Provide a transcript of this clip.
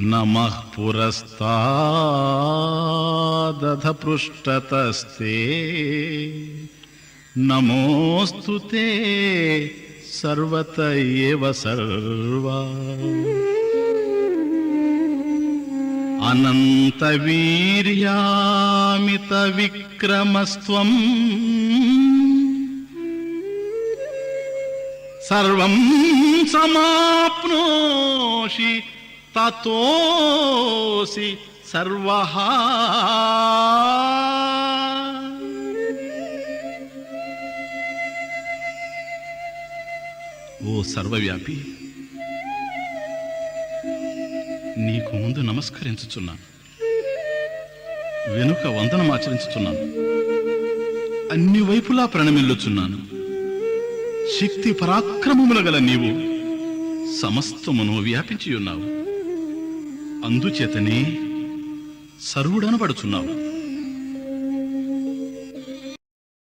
నమః పురస్తాదధ పృష్ఠతస్తే నమోస్తుతే సర్వత ఏవ సర్వా అనంత వీర్యామిత విక్రమస్త్వం సర్వం సమాప్నోషి తతోసి సర్వః. ఓ సర్వవ్యాపి, నీకు ముందు నమస్కరించుచున్నాను, వెనుక వందనమాచరించుచున్నాను, అన్ని వైపులా ప్రణమిల్లుచున్నాను. శక్తి పరాక్రమముల గల నీవు సమస్తమును వ్యాపించి ఉన్నావు, అందుచేతనే సర్వుడనబడుచున్నావు.